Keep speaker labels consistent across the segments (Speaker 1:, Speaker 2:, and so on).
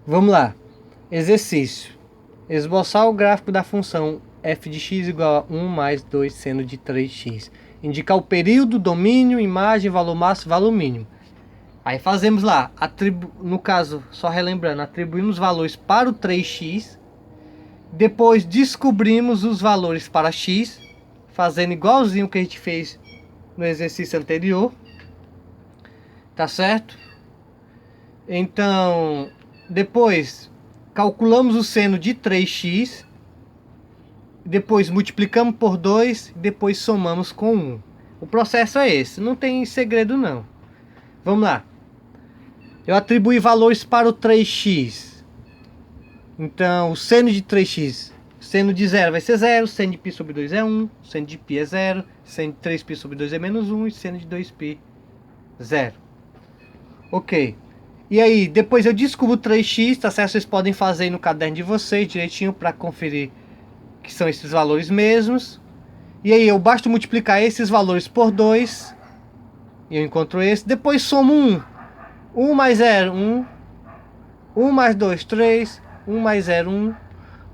Speaker 1: Vamos lá. Exercício. Esboçar o gráfico da função f de x igual a 1 mais 2 seno de 3x. Indicar o período, domínio, imagem, valor máximo, valor mínimo. Aí fazemos lá, no caso, só relembrando, atribuímos valores para o 3x. Depois descobrimos os valores para x, fazendo igualzinho que a gente fez no exercício anterior. Tá certo? Então, depois calculamos o seno de 3x. Depois multiplicamos por 2, depois somamos com 1. O processo é esse, não tem segredo não. Vamos lá. Eu atribuí valores para o 3x. Então, o seno de 3x, seno de 0 vai ser 0, seno de π sobre 2 é 1, seno de π é 0, seno de 3π sobre 2 é menos 1 e seno de 2π, 0. Ok. E aí, depois eu descubro o 3x, tá certo? Vocês podem fazer aí no caderno de vocês direitinho para conferir que são esses valores mesmos. E aí eu basta multiplicar esses valores por 2 e eu encontro esse. Depois somo 1. 1 mais 0, 1. 1 mais 2, 3. 1 mais 0, 1.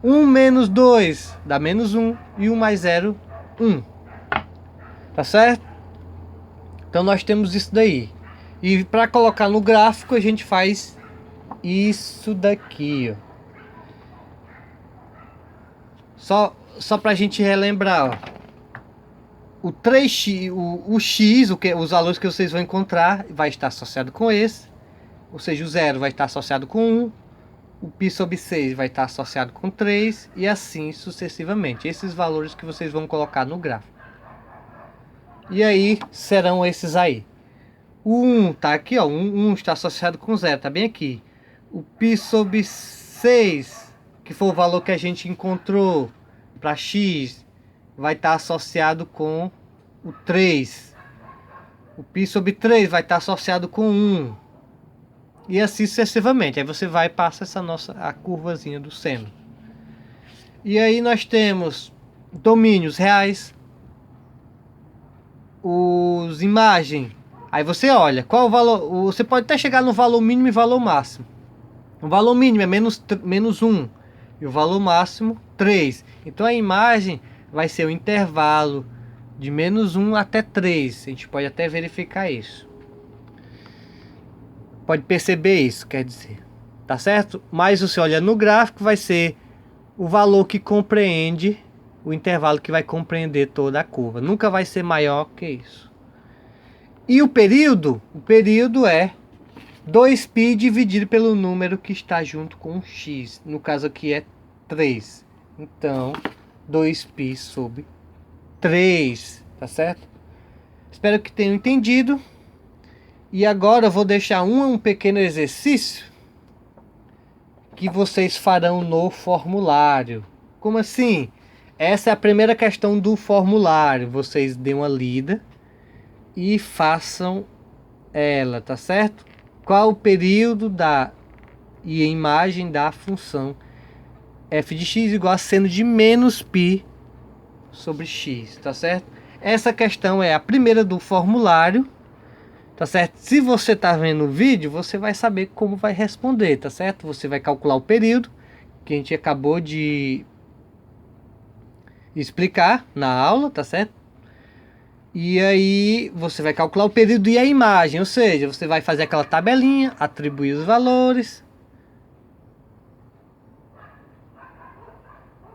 Speaker 1: 1 menos 2 dá menos 1. E 1 mais 0, 1. Tá certo? Então nós temos isso daí. E para colocar no gráfico a gente faz isso daqui, ó. Só pra gente relembrar, ó. O 3x, o x, os valores que vocês vão encontrar, vai estar associado com esse. Ou seja, o 0 vai estar associado com 1. O π sobre 6 vai estar associado com 3. E assim sucessivamente. Esses valores que vocês vão colocar no gráfico. E aí serão esses aí. O 1 tá aqui, ó. 1 está associado com 0, tá bem aqui. O π sobre 6, que foi o valor que a gente encontrou para x, vai estar associado com o 3. O π sobre 3 vai estar associado com 1. E assim sucessivamente. Aí você vai e passa a curvazinha do seno. E aí nós temos domínios reais. Os imagem. Aí você olha, qual o valor? Você pode até chegar no valor mínimo e valor máximo. O valor mínimo é menos 1. E o valor máximo, 3. Então a imagem vai ser o intervalo de menos 1 até 3. A gente pode até verificar isso. Pode perceber isso, quer dizer. Tá certo? Mas você olha no gráfico, vai ser o valor que compreende, o intervalo que vai compreender toda a curva. Nunca vai ser maior que isso. E o período? O período é 2π dividido pelo número que está junto com x. No caso aqui é 3. Então, 2π sobre 3. Tá certo? Espero que tenham entendido. E agora eu vou deixar um pequeno exercício que vocês farão no formulário. Como assim? Essa é a primeira questão do formulário. Vocês dêem uma lida e façam ela, tá certo? Qual o período e a imagem da função f de x igual a seno de menos π sobre x, tá certo? Essa questão é a primeira do formulário, tá certo? Se você tá vendo o vídeo, você vai saber como vai responder, tá certo? Você vai calcular o período, que a gente acabou de explicar na aula, tá certo? E aí você vai calcular o período e a imagem, ou seja, você vai fazer aquela tabelinha, atribuir os valores,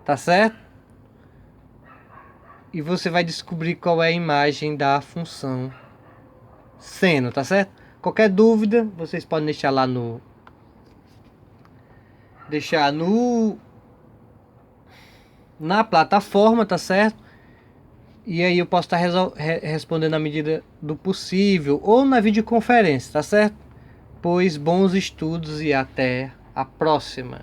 Speaker 1: tá certo? E você vai descobrir qual é a imagem da função seno, tá certo? Qualquer dúvida, vocês podem deixar lá na plataforma, tá certo? E aí eu posso estar respondendo na medida do possível ou na videoconferência, tá certo? Pois bons estudos e até a próxima.